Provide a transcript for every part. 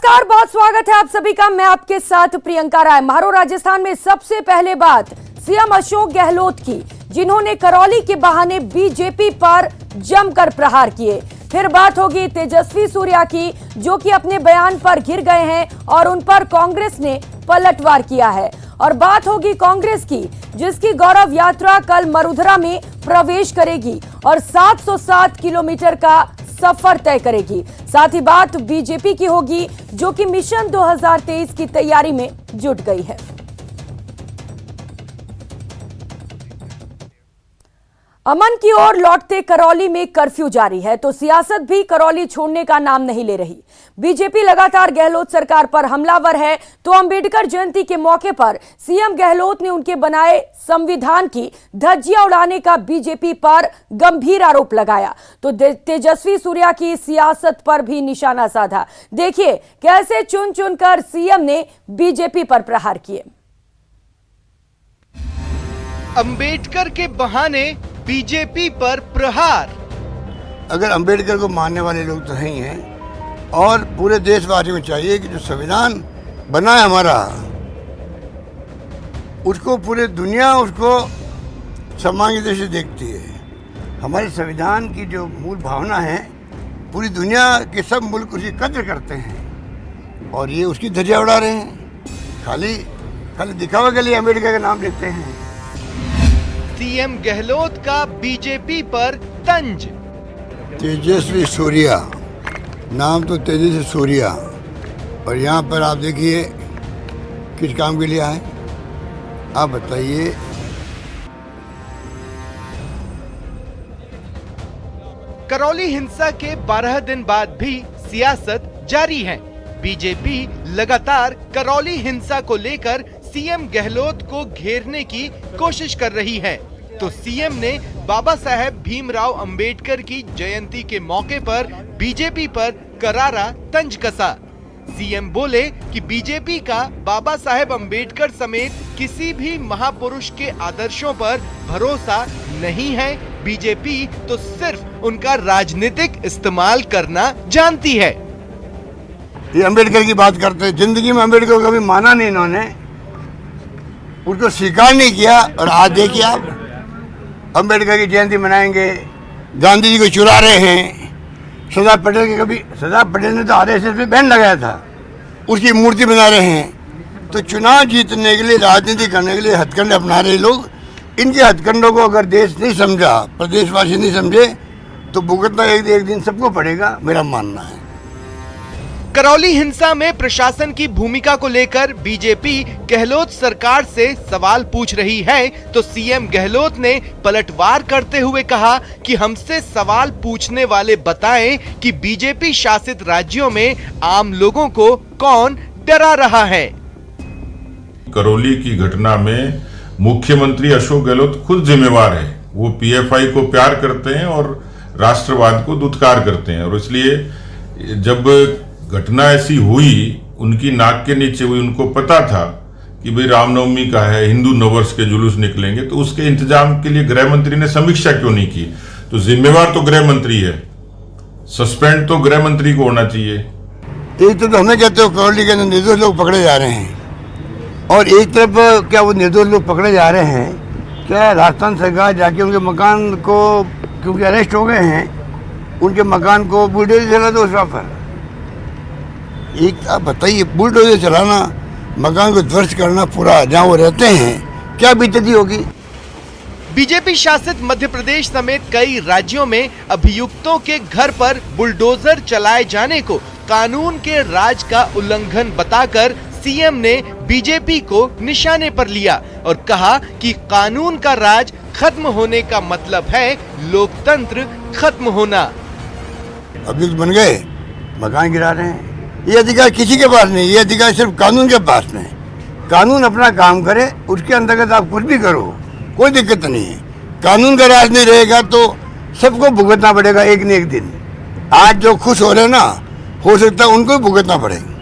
नमस्कार, बहुत स्वागत है आप सभी का। मैं आपके साथ प्रियंका राय। म्हारो राजस्थान में सबसे पहले बात सीएम अशोक गहलोत की, जिन्होंने करौली के बहाने बीजेपी पर जमकर प्रहार किए। फिर बात होगी तेजस्वी सूर्या की, जो कि अपने बयान पर घिर गए हैं और उन पर कांग्रेस ने पलटवार किया है। और बात होगी कांग्रेस की, जिसकी गौरव यात्रा कल मरुधरा में प्रवेश करेगी और 707 किलोमीटर का सफर तय करेगी। साथ ही बात बीजेपी की होगी, जो कि मिशन 2023 की तैयारी में जुट गई है। अमन की ओर लौटते करौली में कर्फ्यू जारी है, तो सियासत भी करौली छोड़ने का नाम नहीं ले रही। बीजेपी लगातार गहलोत सरकार पर हमलावर है, तो अंबेडकर जयंती के मौके पर सीएम गहलोत ने उनके बनाए संविधान की धज्जियां उड़ाने का बीजेपी पर गंभीर आरोप लगाया। तो तेजस्वी सूर्या की सियासत पर भी निशाना साधा। देखिए कैसे चुन चुनकर सीएम ने बीजेपी पर प्रहार किए। अंबेडकर के बहाने बीजेपी पर प्रहार। अगर अंबेडकर को मानने वाले लोग तो नहीं हैं, और पूरे देशवासियों को चाहिए कि जो संविधान बना है हमारा, उसको पूरे दुनिया उसको सम्मान की दृष्टि से देखती है। हमारे संविधान की जो मूल भावना है, पूरी दुनिया के सब मुल्क उसकी कद्र करते हैं, और ये उसकी धज्जियां उड़ा रहे हैं। खाली दिखावा के लिए अमेरिका का नाम लेते हैं। सीएम गहलोत का बीजेपी पर तंज। तेजस्वी सूर्या, नाम तो तेजस्वी सूर्या, और यहाँ पर आप देखिए किस काम के लिए आए, आप बताइए। करौली हिंसा के 12 दिन बाद भी सियासत जारी है। बीजेपी लगातार करौली हिंसा को लेकर सीएम गहलोत को घेरने की कोशिश कर रही है। तो सीएम ने बाबा साहेब भीमराव अंबेडकर की जयंती के मौके पर बीजेपी पर करारा तंज कसा। सीएम बोले कि बीजेपी का बाबा साहेब अंबेडकर समेत किसी भी महापुरुष के आदर्शों पर भरोसा नहीं है। बीजेपी तो सिर्फ उनका राजनीतिक इस्तेमाल करना जानती है। ये अंबेडकर की बात करते हैं, जिंदगी में अम्बेडकर को कभी माना नहीं इन्होंने, उसको स्वीकार नहीं किया। और आज देखिए आप अंबेडकर की जयंती मनाएंगे, गांधी जी को चुरा रहे हैं। सरदार पटेल ने तो आरएसएस पे बैन लगाया था, उसकी मूर्ति बना रहे हैं। तो चुनाव जीतने के लिए, राजनीति करने के लिए हथकंडे अपना रहे लोग। इनके हथकंडों को अगर देश नहीं समझा, प्रदेशवासी नहीं समझे, तो भुगतना एक दिन सबको पड़ेगा, मेरा मानना है। करौली हिंसा में प्रशासन की भूमिका को लेकर बीजेपी गहलोत सरकार से सवाल पूछ रही है, तो सीएम गहलोत ने पलटवार करते हुए कहा कि हमसे सवाल पूछने वाले बताएं कि बीजेपी शासित राज्यों में आम लोगों को कौन डरा रहा है। करौली की घटना में मुख्यमंत्री अशोक गहलोत खुद जिम्मेवार है। वो पीएफआई को प्यार करते हैं और राष्ट्रवाद को दुत्कार करते हैं, और इसलिए जब घटना ऐसी हुई, उनकी नाक के नीचे हुई, उनको पता था कि भाई रामनवमी का है, हिंदू नववर्ष के जुलूस निकलेंगे, तो उसके इंतजाम के लिए गृह मंत्री ने समीक्षा क्यों नहीं की? तो जिम्मेवार तो गृह मंत्री है, सस्पेंड तो गृह मंत्री को होना चाहिए। एक तो हमें कहते हो करौली के अंदर निर्दोष लोग पकड़े जा रहे हैं, और एक तरफ क्या वो निर्दोष लोग पकड़े जा रहे हैं, क्या राजस्थान सरकार जाके उनके मकान को, क्योंकि अरेस्ट हो गए हैं, उनके मकान को बुलडोजर चला दो उसका पर। एक आप बताइए, बुलडोजर चलाना, मकान को ध्वस्त करना पूरा, जहाँ वो रहते हैं, क्या बीतती होगी। बीजेपी शासित मध्य प्रदेश समेत कई राज्यों में अभियुक्तों के घर पर बुलडोजर चलाए जाने को कानून के राज का उल्लंघन बताकर सीएम ने बीजेपी को निशाने पर लिया और कहा कि कानून का राज खत्म होने का मतलब है लोकतंत्र खत्म होना। अभियुक्त बन गए, मकान गिरा रहे हैं। ये अधिकार किसी के पास नहीं, ये अधिकार सिर्फ कानून के पास में। कानून अपना काम करे, उसके अंतर्गत आप कुछ भी करो, कोई दिक्कत नहीं है। कानून का राज नहीं रहेगा तो सबको भुगतना पड़ेगा एक न एक दिन। आज जो खुश हो रहे हैं ना, हो सकता है उनको भी भुगतना पड़ेगा,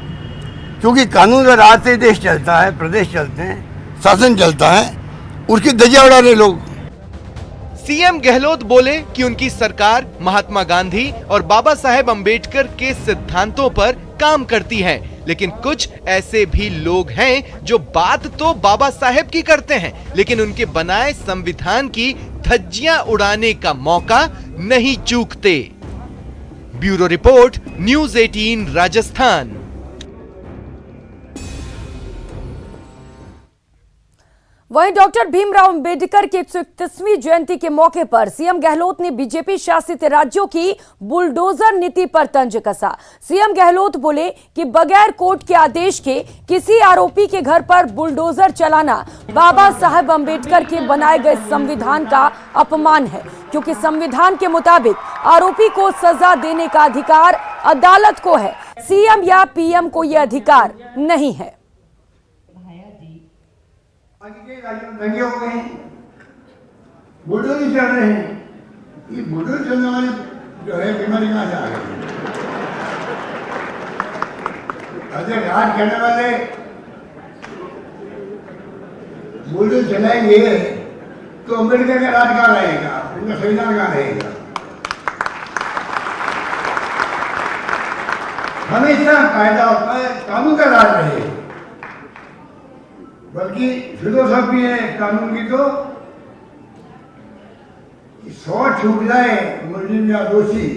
क्योंकि कानून का राज से देश चलता है, प्रदेश चलते हैं, शासन चलता है, उसकी धज्जियां उड़ा रहे लोग। सीएम गहलोत बोले कि उनकी सरकार महात्मा गांधी और बाबा साहेब अंबेडकर के सिद्धांतों पर काम करती है। लेकिन कुछ ऐसे भी लोग हैं जो बात तो बाबा साहेब की करते हैं, लेकिन उनके बनाए संविधान की धज्जियां उड़ाने का मौका नहीं चूकते। Bureau report, news 18 Rajasthan. वहीं डॉक्टर भीमराव अंबेडकर की 131वीं जयंती के मौके पर सीएम गहलोत ने बीजेपी शासित राज्यों की बुलडोजर नीति पर तंज कसा। सीएम गहलोत बोले कि बगैर कोर्ट के आदेश के किसी आरोपी के घर पर बुलडोजर चलाना बाबा साहेब अंबेडकर के बनाए गए संविधान का अपमान है, क्योंकि संविधान के मुताबिक आरोपी को सजा देने का अधिकार अदालत को है, सीएम या पीएम को यह अधिकार नहीं है। महंगे हो गए हैं, बुलडोजर चल रहे हैं। ये बुलडोजर चलने वाले जो है बीमारी कहाँ से आ गई? अगर राज करने वाले बुलडोजर चलाएंगे तो अम्बेडकर का राज कहाँ रहेगा, उनका संविधान कहाँ रहेगा? हमेशा कायदा होता है, कानून का राज रहे, बल्कि फिलोसफी है कानून की तो 100 छूट जाए मुलजिम या दोषी,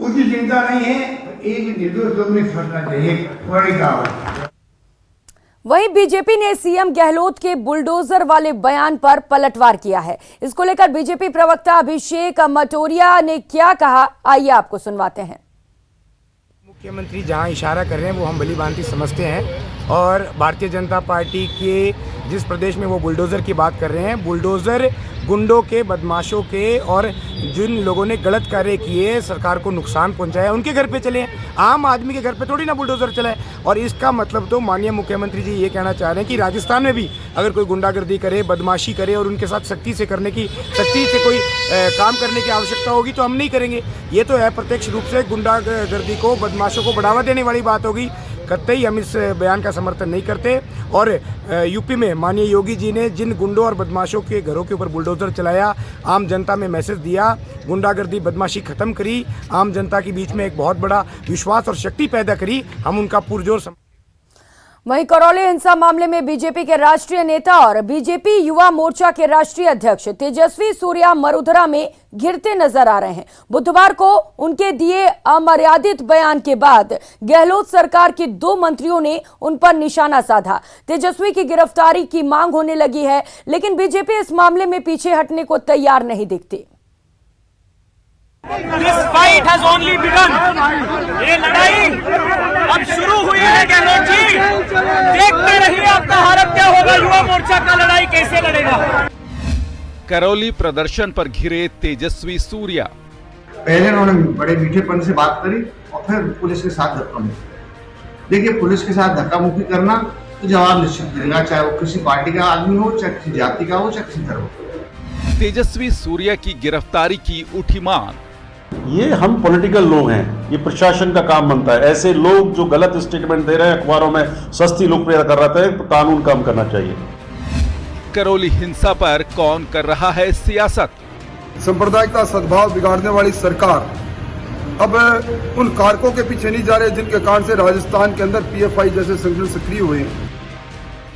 उसकी चिंता नहीं है, एक निर्दोष लोग में फंसना चाहिए। बड़ी कहावत। वहीं बीजेपी ने सीएम गहलोत के बुलडोजर वाले बयान पर पलटवार किया है। इसको लेकर बीजेपी प्रवक्ता अभिषेक मटोरिया ने क्या कहा, आइए आपको सुनवाते हैं। मुख्यमंत्री जहां इशारा कर रहे हैं वो हम भली भांति समझते हैं, और भारतीय जनता पार्टी के जिस प्रदेश में वो बुलडोज़र की बात कर रहे हैं, बुलडोज़र गुंडों के, बदमाशों के और जिन लोगों ने गलत कार्य किए, सरकार को नुकसान पहुंचाया, उनके घर पे चले हैं। आम आदमी के घर पे थोड़ी ना बुलडोज़र चला है। और इसका मतलब तो माननीय मुख्यमंत्री जी ये कहना चाह रहे हैं कि राजस्थान में भी अगर कोई गुंडागर्दी करे, बदमाशी करे और उनके साथ सख्ती से कोई काम करने की आवश्यकता होगी तो हम नहीं करेंगे। ये तो है प्रत्यक्ष रूप से गुंडागर्दी को, बदमाशों को बढ़ावा देने वाली बात होगी। कतई हम इस बयान का समर्थन नहीं करते। और यूपी में माननीय योगी जी ने जिन गुंडों और बदमाशों के घरों के ऊपर बुलडोजर चलाया, आम जनता में मैसेज दिया, गुंडागर्दी बदमाशी खत्म करी, आम जनता के बीच में एक बहुत बड़ा विश्वास और शक्ति पैदा करी, हम उनका पुरजोर। वहीं करौली हिंसा मामले में बीजेपी के राष्ट्रीय नेता और बीजेपी युवा मोर्चा के राष्ट्रीय अध्यक्ष तेजस्वी सूर्या मरुधरा में घिरते नजर आ रहे हैं। बुधवार को उनके दिए अमर्यादित बयान के बाद गहलोत सरकार के 2 मंत्रियों ने उन पर निशाना साधा। तेजस्वी की गिरफ्तारी की मांग होने लगी है, लेकिन बीजेपी इस मामले में पीछे हटने को तैयार नहीं दिखती। This fight has only begun. ये लड़ाई अब शुरू हुई है गहलोत जी। देखते रहिए आपका हालत क्या होगा, युवा मोर्चा का लड़ाई कैसे लड़ेगा। करौली प्रदर्शन पर घिरे तेजस्वी सूर्या। पहले उन्होंने बड़े मीठेपन से बात करी और फिर पुलिस के साथ धक्का मुक्की। देखिए, पुलिस के साथ धक्का मुक्की करना तो जवाब निश्चित मिलेगा, चाहे वो किसी पार्टी का आदमी हो, चाहे किसी जाति का हो, चाहे किसी धर्म का। तेजस्वी सूर्या की गिरफ्तारी की उठी मांग। ये हम पॉलिटिकल लोग हैं, ये प्रशासन का काम बनता है। ऐसे लोग जो गलत स्टेटमेंट दे रहे हैं, अखबारों में सस्ती लोकप्रियता कर रहे थे, तो कानून काम करना चाहिए। करौली हिंसा पर कौन कर रहा है सियासत? सांप्रदायिक सद्भाव बिगाड़ने वाली सरकार अब उन कारकों के पीछे नहीं जा रहे जिनके कारण से राजस्थान के अंदर पीएफआई जैसे संगठन सक्रिय हुए।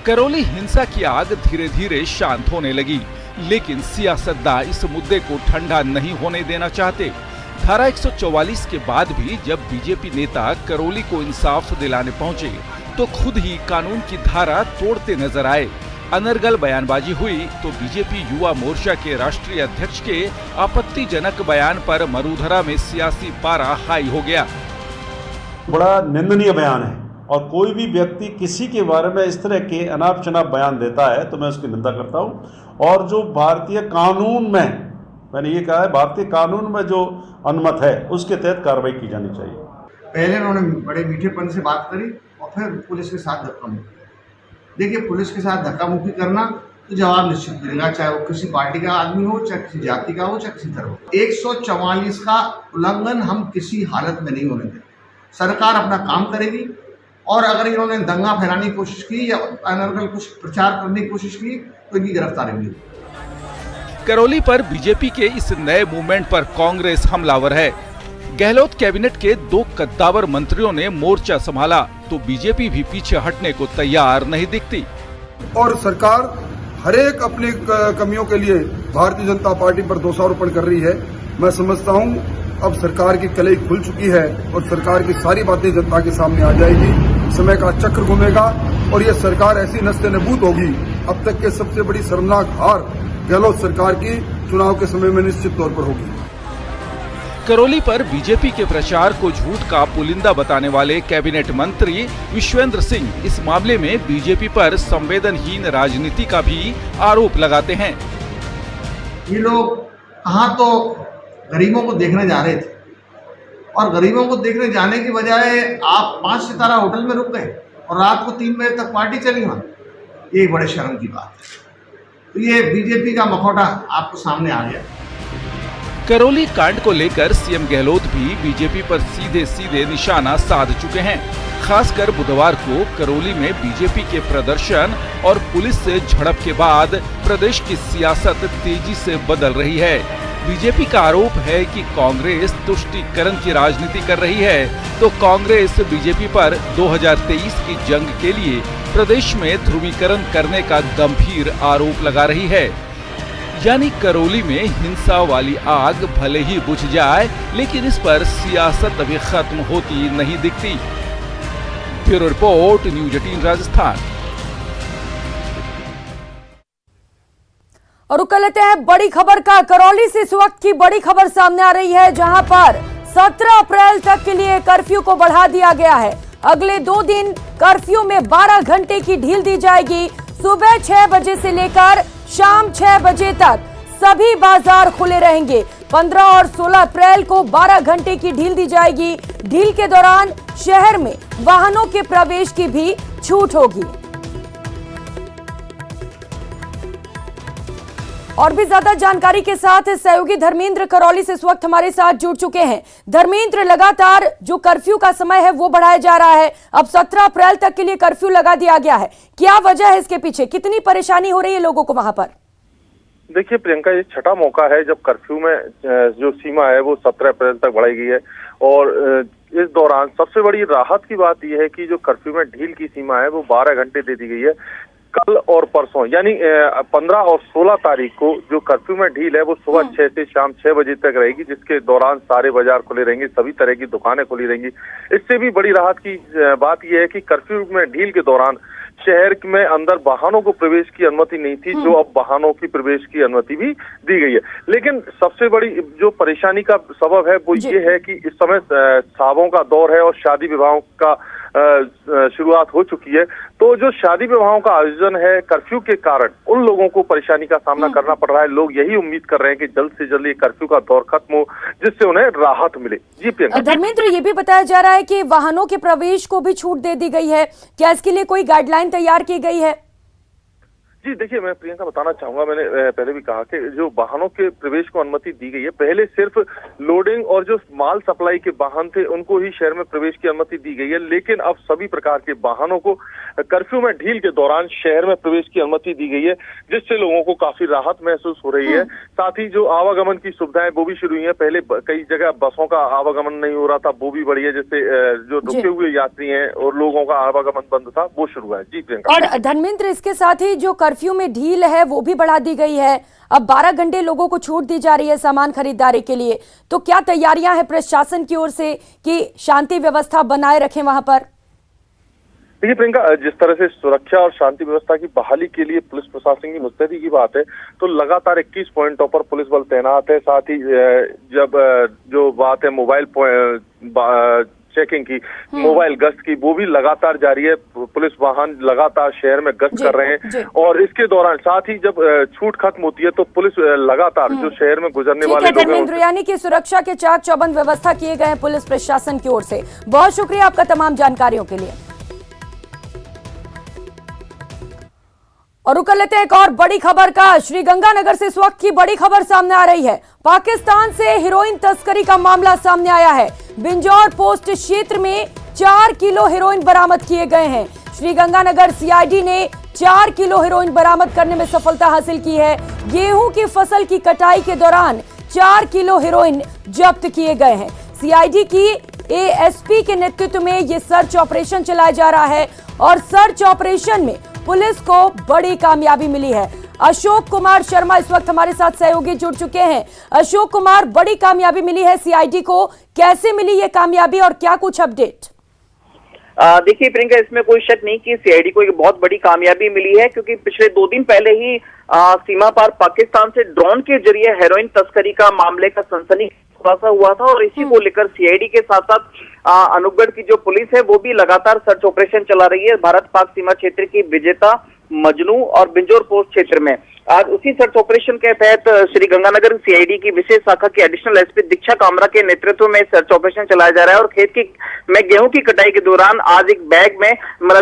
करौली हिंसा की आग धीरे धीरे शांत होने लगी, लेकिन सियासतदान इस मुद्दे को ठंडा नहीं होने देना चाहते। धारा 144 के बाद भी जब बीजेपी नेता करौली को इंसाफ दिलाने पहुंचे तो खुद ही कानून की धारा तोड़ते नजर आए। अनर्गल बयानबाजी हुई तो बीजेपी युवा मोर्चा के राष्ट्रीय अध्यक्ष के आपत्तिजनक बयान पर मरुधरा में सियासी पारा हाई हो गया। बड़ा निंदनीय बयान है, और कोई भी व्यक्ति किसी के बारे में इस तरह के अनाप शनाप बयान देता है तो मैं उसकी निंदा करता हूं। और जो भारतीय कानून में, मैंने ये कहा है, भारतीय कानून में जो अनुमत है उसके तहत कार्रवाई की जानी चाहिए। पहले उन्होंने बड़े मीठेपन से बात करी और फिर पुलिस के साथ धक्का मुक्की। देखिए, पुलिस के साथ धक्का मुक्की करना तो जवाब निश्चित मिलेगा, चाहे वो किसी पार्टी का आदमी हो, चाहे किसी जाति का हो, चाहे किसी धर्म का। 144 का उल्लंघन हम किसी हालत में नहीं होने देंगे। सरकार अपना काम करेगी, और अगर इन्होंने दंगा फैलाने की कोशिश की या अनर्गल कुछ प्रचार करने की कोशिश की तो इनकी गिरफ्तारी मिली। करौली पर बीजेपी के इस नए मूवमेंट पर कांग्रेस हमलावर है। गहलोत कैबिनेट के 2 कद्दावर मंत्रियों ने मोर्चा संभाला तो बीजेपी भी पीछे हटने को तैयार नहीं दिखती। और सरकार हरेक अपनी कमियों के लिए भारतीय जनता पार्टी पर दोषारोपण कर रही है। मैं समझता हूं अब सरकार की कलई खुल चुकी है और सरकार की सारी बातें जनता के सामने आ जाएगी। समय का चक्र घूमेगा और ये सरकार ऐसी नस्ते नबूद होगी। अब तक के सबसे बड़ी शर्मनाक हार गहलोत सरकार की चुनाव के समय में निश्चित तौर पर होगी। करौली पर बीजेपी के प्रचार को झूठ का पुलिंदा बताने वाले कैबिनेट मंत्री विश्वेंद्र सिंह इस मामले में बीजेपी पर संवेदनहीन राजनीति का भी आरोप लगाते हैं। ये लोग कहाँ तो गरीबों को देखने जा रहे थे और गरीबों को देखने जाने की बजाय आप 5 सितारा होटल में रुक गए और रात को 3 बजे तक पार्टी चली वहाँ। ये बड़े शर्म की बात है। तो ये बीजेपी का मखौटा आपको सामने आ गया। करौली कांड को लेकर सीएम गहलोत भी बीजेपी पर सीधे सीधे निशाना साध चुके हैं। खासकर बुधवार को करौली में बीजेपी के प्रदर्शन और पुलिस से झड़प के बाद प्रदेश की सियासत तेजी से बदल रही है। बीजेपी का आरोप है कि कांग्रेस तुष्टीकरण की राजनीति कर रही है, तो कांग्रेस बीजेपी पर 2023 की जंग के लिए प्रदेश में ध्रुवीकरण करने का गंभीर आरोप लगा रही है। यानी करौली में हिंसा वाली आग भले ही बुझ जाए, लेकिन इस पर सियासत अभी खत्म होती नहीं दिखती। Bureau report, news 18 Rajasthan. और रुक लेते हैं बड़ी खबर का। करौली से इस वक्त की बड़ी खबर सामने आ रही है, जहां पर 17 अप्रैल तक के लिए कर्फ्यू को बढ़ा दिया गया है। अगले 2 दिन कर्फ्यू में 12 घंटे की ढील दी जाएगी। सुबह 6 बजे से लेकर शाम 6 बजे तक सभी बाजार खुले रहेंगे। 15 और 16 अप्रैल को 12 घंटे की ढील दी जाएगी। ढील के दौरान शहर में वाहनों के प्रवेश की भी छूट होगी। और भी ज्यादा जानकारी के साथ सहयोगी धर्मेंद्र करौली से इस वक्त हमारे साथ जुड़ चुके हैं। धर्मेंद्र, लगातार जो कर्फ्यू का समय है वो बढ़ाया जा रहा है। अब 17 अप्रैल तक के लिए कर्फ्यू लगा दिया गया है। क्या वजह है इसके पीछे? कितनी परेशानी हो रही है लोगों को वहां पर? देखिए प्रियंका, ये छठा मौका है जब कर्फ्यू में जो सीमा है वो 17 अप्रैल तक बढ़ाई गई है। और इस दौरान सबसे बड़ी राहत की बात यह है कि जो कर्फ्यू में ढील की सीमा है वो 12 घंटे दे दी गई है। कल और परसों यानी 15 और 16 तारीख को जो कर्फ्यू में ढील है वो सुबह 6 से शाम 6 बजे तक रहेगी, जिसके दौरान सारे बाजार खुले रहेंगे, सभी तरह की दुकानें खुली रहेंगी। इससे भी बड़ी राहत की बात यह है कि कर्फ्यू में ढील के दौरान शहर में अंदर वाहनों को प्रवेश की अनुमति नहीं थी, जो अब वाहनों की प्रवेश की अनुमति भी दी गई है। लेकिन सबसे बड़ी जो परेशानी का सबब है वो ये है कि इस समय सावों का दौर है और शादी विवाहों का शुरुआत हो चुकी है। तो जो शादी विवाहों का आयोजन है कर्फ्यू के कारण उन लोगों को परेशानी का सामना करना पड़ रहा है। लोग यही उम्मीद कर रहे हैं कि जल्द से जल्द ये कर्फ्यू का दौर खत्म हो, जिससे उन्हें राहत मिले। जी प्रियंका। धर्मेंद्र, ये भी बताया जा रहा है कि वाहनों के प्रवेश को भी छूट दे दी गई है। क्या इसके लिए कोई गाइडलाइन तैयार की गई है? जी देखिए, मैं प्रियंका बताना चाहूंगा, मैंने पहले भी कहा कि जो वाहनों के प्रवेश को अनुमति दी गई है, पहले सिर्फ लोडिंग और जो माल सप्लाई के वाहन थे उनको ही शहर में प्रवेश की अनुमति दी गई है। लेकिन अब सभी प्रकार के वाहनों को कर्फ्यू में ढील के दौरान शहर में प्रवेश की अनुमति दी गई है, जिससे लोगों को काफी राहत महसूस हो रही है। साथ ही जो आवागमन की सुविधाएं वो भी शुरू हुई है। पहले कई जगह बसों का आवागमन नहीं हो रहा था, वो भी बढ़ी है, जिससे जो रुके हुए यात्री हैं और लोगों का आवागमन बंद था वो शुरू हुआ है। जी प्रियंका। और धर्मेंद्र, इसके साथ ही जो कर्फ्यू में ढील है वो भी बढ़ा दी गई है। अब 12 घंटे लोगों को छूट दी जा रही है सामान खरीदारी के लिए। तो क्या तैयारियां हैं प्रशासन की ओर से कि शांति व्यवस्था बनाए रखें वहां पर? देखिए प्रियंका, जिस तरह से सुरक्षा और शांति व्यवस्था की बहाली के लिए पुलिस प्रशासन की मुस्तैदी की बात है, तो लगातार 21 पॉइंटों पर पुलिस बल तैनात है। साथ ही जब जो बात है मोबाइल चेकिंग की, मोबाइल गश्त की, वो भी लगातार जारी है। पुलिस वाहन लगातार शहर में गश्त कर रहे हैं। और इसके दौरान साथ ही जब छूट खत्म होती है तो पुलिस लगातार जो शहर में गुजरने वाले लोग हैं, यानी कि सुरक्षा के चाक चौबंद व्यवस्था किए गए हैं पुलिस प्रशासन की ओर से। बहुत शुक्रिया आपका तमाम जानकारियों के लिए। और रुक लेते हैं एक और बड़ी खबर का। श्रीगंगानगर से इस वक्त की बड़ी खबर सामने आ रही है। पाकिस्तान से हेरोइन तस्करी का मामला सामने आया है। बिंजौर पोस्ट क्षेत्र में 4 किलो हेरोइन बरामद किए गए हैं। श्रीगंगानगर सीआईडी ने 4 किलो हेरोइन बरामद करने में सफलता हासिल की है। गेहूं की फसल की कटाई के दौरान 4 किलो हेरोइन जब्त किए गए हैं। सीआईडी की एएसपी के नेतृत्व में ये सर्च ऑपरेशन चलाया जा रहा है और सर्च ऑपरेशन में पुलिस को बड़ी कामयाबी मिली है। अशोक कुमार शर्मा इस वक्त हमारे साथ सहयोगी जुड़ चुके हैं। अशोक कुमार, बड़ी कामयाबी मिली है सीआईडी को, कैसे मिली ये कामयाबी और क्या कुछ अपडेट? देखिए प्रियंका, इसमें कोई शक नहीं कि सीआईडी को एक बहुत बड़ी कामयाबी मिली है, क्योंकि पिछले 2 दिन पहले ही सीमा पार पाकिस्तान से ड्रोन के जरिए हेरोइन तस्करी का मामले का सनसनी खुलासा हुआ था और इसी को लेकर सीआईडी के साथ साथ अनूपगढ़ की जो पुलिस है वो भी लगातार सर्च ऑपरेशन चला रही है भारत पाक सीमा क्षेत्र की विजेता, मजनू और बिंजोर पोस्ट क्षेत्र में। आज उसी सर्च ऑपरेशन के तहत श्री गंगानगर सीआईडी की विशेष शाखा के एडिशनल एसपी दीक्षा कामरा के नेतृत्व में सर्च ऑपरेशन चलाया जा रहा है और खेत में गेहूं की कटाई के दौरान आज एक बैग में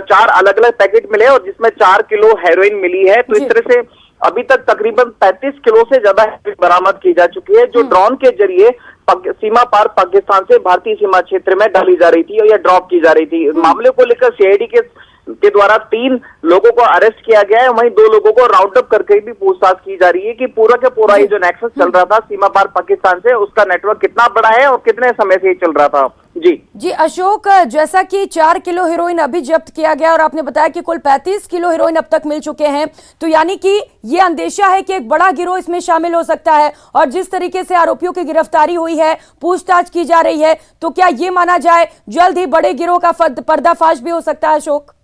4 अलग अलग पैकेट मिले और जिसमें 4 किलो हेरोइन मिली है। तो इस तरह से अभी तक तकरीबन 35 किलो से ज्यादा हेरोइन बरामद की जा चुकी है, जो ड्रोन के जरिए सीमा पार पाकिस्तान से भारतीय सीमा क्षेत्र में डाली जा रही थी या ड्रॉप की जा रही थी। मामले को लेकर सीआईडी के द्वारा 3 लोगों को अरेस्ट किया गया है, वहीं 2 लोगों को राउंड अप करके भी पूछताछ की जा रही है कि पूरा के पूरा ये जो नेक्सस चल रहा था सीमा पार पाकिस्तान से, उसका नेटवर्क कितना बड़ा है और कितने समय से ये चल रहा था। जी अशोक, जैसा कि 4 किलो हेरोइन अभी जब्त किया गया और आपने बताया कि कुल 35 किलो हेरोइन अब तक मिल चुके हैं, तो यानी कि ये अंदेशा है कि एक बड़ा गिरोह इसमें शामिल हो सकता है और जिस तरीके से आरोपियों की गिरफ्तारी हुई है, पूछताछ की जा रही है, तो क्या ये माना जाए जल्द ही बड़े गिरोह का पर्दाफाश भी हो सकता है? अशोक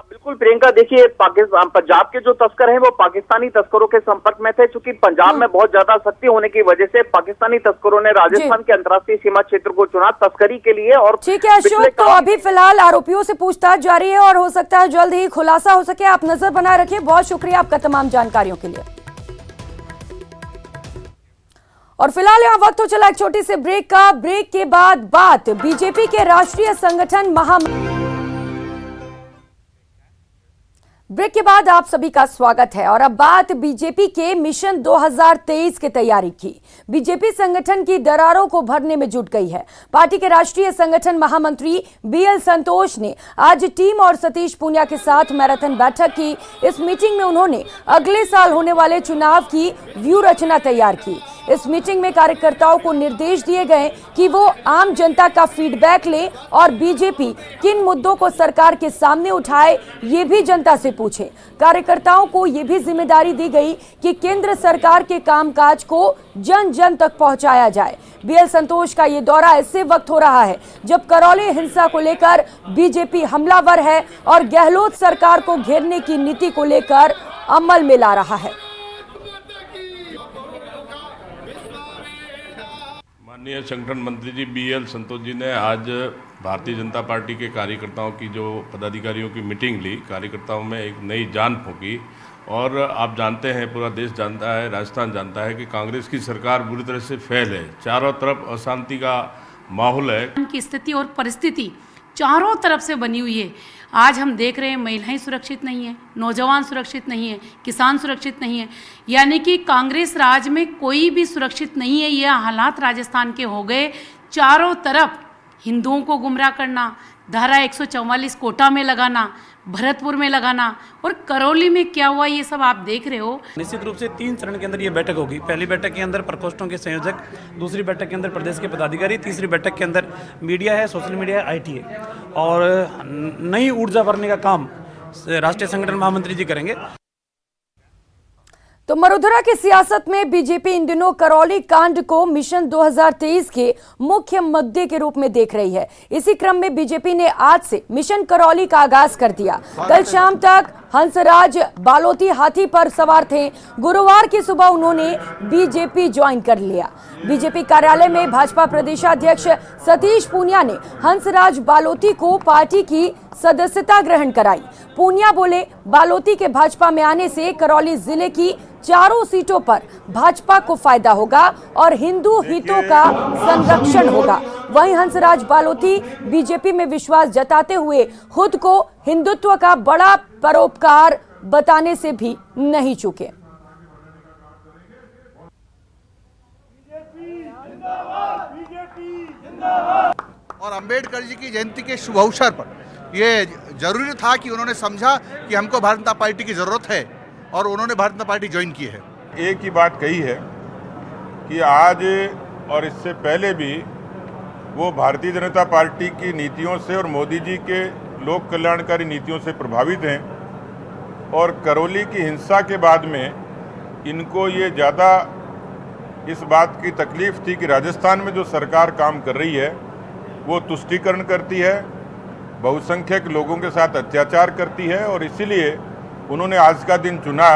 बिल्कुल प्रियंका, देखिए पंजाब के जो तस्कर हैं वो पाकिस्तानी तस्करों के संपर्क में थे, क्योंकि पंजाब में बहुत ज्यादा सख्ती होने की वजह से पाकिस्तानी तस्करों ने राजस्थान के अंतर्राष्ट्रीय सीमा क्षेत्र को चुना तस्करी के लिए। और ठीक है अशोक, तो अभी फिलहाल आरोपियों से पूछताछ जारी है और हो सकता है जल्द ही खुलासा हो सके। आप नजर बनाए रखिए। बहुत शुक्रिया आपका तमाम जानकारियों के लिए। और फिलहाल यहाँ वक्त हो चला एक छोटी सी ब्रेक का। ब्रेक के बाद बात बीजेपी के राष्ट्रीय संगठन ब्रेक के बाद आप सभी का स्वागत है और अब बात बीजेपी के मिशन 2023 की तैयारी की। बीजेपी संगठन की दरारों को भरने में जुट गई है। पार्टी के राष्ट्रीय संगठन महामंत्री बीएल संतोष ने आज टीम और सतीश पूनिया के साथ मैराथन बैठक की। इस मीटिंग में उन्होंने अगले साल होने वाले चुनाव की व्यू रचना तैयार की। इस मीटिंग में कार्यकर्ताओं को निर्देश दिए गए कि वो आम जनता का फीडबैक ले और बीजेपी किन मुद्दों को सरकार के सामने उठाए ये भी जनता से पूछे। कार्यकर्ताओं को ये भी जिम्मेदारी दी गई कि केंद्र सरकार के कामकाज को जन जन तक पहुंचाया जाए। बीएल संतोष का ये दौरा ऐसे वक्त हो रहा है जब करौली हिंसा को लेकर बीजेपी हमलावर है और गहलोत सरकार को घेरने की नीति को लेकर अमल में ला रहा है। माननीय संगठन मंत्री जी बीएल संतोष जी ने आज भारतीय जनता पार्टी के कार्यकर्ताओं की जो पदाधिकारियों की मीटिंग ली, कार्यकर्ताओं में एक नई जान फूंकी। और आप जानते हैं, पूरा देश जानता है, राजस्थान जानता है कि कांग्रेस की सरकार बुरी तरह से फेल है। चारों तरफ अशांति का माहौल है। की स्थिति और परिस्थिति चारों तरफ से बनी हुई है। आज हम देख रहे हैं महिलाएं सुरक्षित नहीं है, नौजवान सुरक्षित नहीं है, किसान सुरक्षित नहीं है, यानी कि कांग्रेस राज में कोई भी सुरक्षित नहीं है। यह हालात राजस्थान के हो गए। चारों तरफ हिंदुओं को गुमराह करना, धारा 144 कोटा में लगाना, भरतपुर में लगाना और करौली में क्या हुआ ये सब आप देख रहे हो। निश्चित रूप से 3 चरण के अंदर ये बैठक होगी। पहली बैठक के अंदर प्रकोष्ठों के संयोजक, दूसरी बैठक के अंदर प्रदेश के पदाधिकारी, तीसरी बैठक के अंदर मीडिया है, सोशल मीडिया है, आईटी है और नई ऊर्जा भरने का काम राष्ट्रीय संगठन महामंत्री जी करेंगे। तो मरुधरा की सियासत में बीजेपी इन दिनों करौली कांड को मिशन 2023 के मुख्य मुद्दे के रूप में देख रही है। इसी क्रम में बीजेपी ने आज से मिशन करौली का आगाज कर दिया। कल शाम तक हंसराज बालोती हाथी पर सवार थे। गुरुवार की सुबह उन्होंने बीजेपी ज्वाइन कर लिया। बीजेपी कार्यालय में भाजपा प्रदेशाध्यक्ष सतीश पूनिया ने हंसराज बालोती को पार्टी की सदस्यता ग्रहण कराई। पूनिया बोले, बालोती के भाजपा में आने से करौली जिले की 4 सीटों पर भाजपा को फायदा होगा और हिंदू हितों का संरक्षण होगा। वहीं हंसराज बालोती बीजेपी में विश्वास जताते हुए खुद को हिंदुत्व का बड़ा परोपकार बताने से भी नहीं चूके। और अंबेडकर जी की जयंती के शुभ अवसर पर ये जरूरी था कि उन्होंने समझा कि हमको भारतीय जनता पार्टी की जरूरत है और उन्होंने भारतीय जनता पार्टी ज्वाइन की है। एक ही बात कही है कि आज और इससे पहले भी वो भारतीय जनता पार्टी की नीतियों से और मोदी जी के लोक कल्याणकारी नीतियों से प्रभावित हैं और करौली की हिंसा के बाद में इनको ये ज़्यादा इस बात की तकलीफ थी कि राजस्थान में जो सरकार काम कर रही है वो तुष्टीकरण करती है, बहुसंख्यक लोगों के साथ अत्याचार करती है और इसीलिए उन्होंने आज का दिन चुना।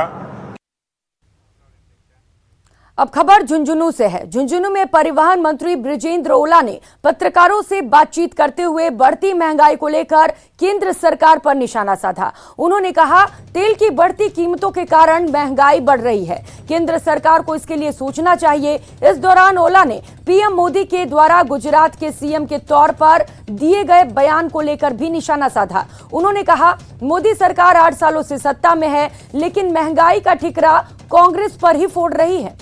अब खबर झुंझुनू से है। झुंझुनू में परिवहन मंत्री बृजेंद्र ओला ने पत्रकारों से बातचीत करते हुए बढ़ती महंगाई को लेकर केंद्र सरकार पर निशाना साधा। उन्होंने कहा, तेल की बढ़ती कीमतों के कारण महंगाई बढ़ रही है, केंद्र सरकार को इसके लिए सोचना चाहिए। इस दौरान ओला ने पीएम मोदी के द्वारा गुजरात के सीएम के तौर पर दिए गए बयान को लेकर भी निशाना साधा। उन्होंने कहा, मोदी सरकार 8 सालों से सत्ता में है, लेकिन महंगाई का ठिकरा कांग्रेस पर ही फोड़ रही है।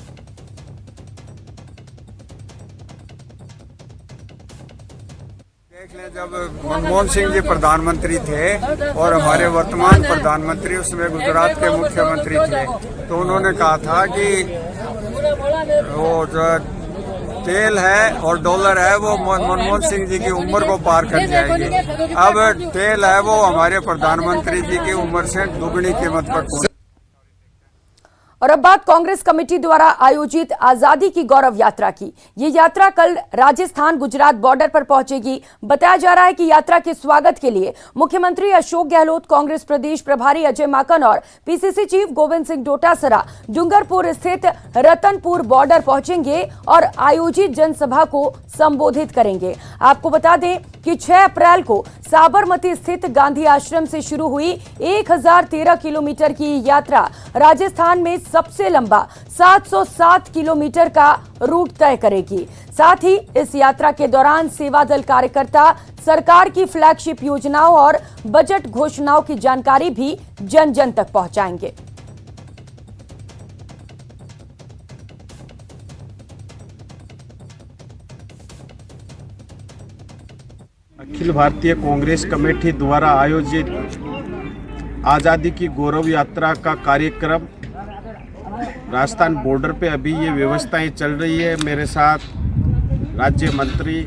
जब मनमोहन सिंह जी प्रधानमंत्री थे और हमारे वर्तमान प्रधानमंत्री उसमें गुजरात के मुख्यमंत्री थे, तो उन्होंने कहा था कि वो जो तेल है और डॉलर है वो मनमोहन सिंह जी की उम्र को पार कर जाएगी। अब तेल है वो हमारे प्रधानमंत्री जी की उम्र से दुगनी कीमत पर। और अब बात कांग्रेस कमेटी द्वारा आयोजित आजादी की गौरव यात्रा की। ये यात्रा कल राजस्थान गुजरात बॉर्डर पर पहुंचेगी। बताया जा रहा है कि यात्रा के स्वागत के लिए मुख्यमंत्री अशोक गहलोत, कांग्रेस प्रदेश प्रभारी अजय माकन और पीसीसी चीफ गोविंद सिंह डोटासरा डूंगरपुर स्थित रतनपुर बॉर्डर पहुंचेंगे और आयोजित जनसभा को संबोधित करेंगे। आपको बता दें कि 6 अप्रैल को साबरमती स्थित गांधी आश्रम से शुरू हुई 1013 किलोमीटर की यात्रा राजस्थान में सबसे लंबा 707 किलोमीटर का रूट तय करेगी। साथ ही इस यात्रा के दौरान सेवा दल कार्यकर्ता सरकार की फ्लैगशिप योजनाओं और बजट घोषणाओं की जानकारी भी जन जन तक पहुंचाएंगे। अखिल भारतीय कांग्रेस कमेटी द्वारा आयोजित आज़ादी की गौरव यात्रा का कार्यक्रम राजस्थान बॉर्डर पे अभी ये व्यवस्थाएं चल रही है। मेरे साथ राज्य मंत्री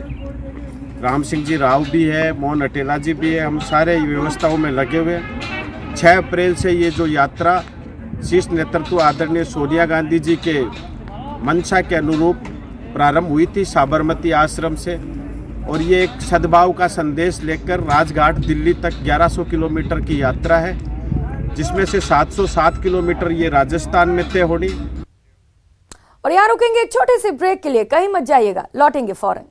राम सिंह जी राव भी है, मोहन अटेला जी भी है। हम सारे व्यवस्थाओं में लगे हुए। 6 अप्रैल से ये जो यात्रा शीर्ष नेतृत्व आदरणीय सोनिया गांधी जी के मंशा के अनुरूप प्रारंभ हुई थी साबरमती आश्रम से, और ये एक सद्भाव का संदेश लेकर राजघाट दिल्ली तक 1100 किलोमीटर की यात्रा है, जिसमें से 707 किलोमीटर ये राजस्थान में तय होनी। और यहाँ रुकेंगे एक छोटे से ब्रेक के लिए, कहीं मत जाइएगा, लौटेंगे फौरन।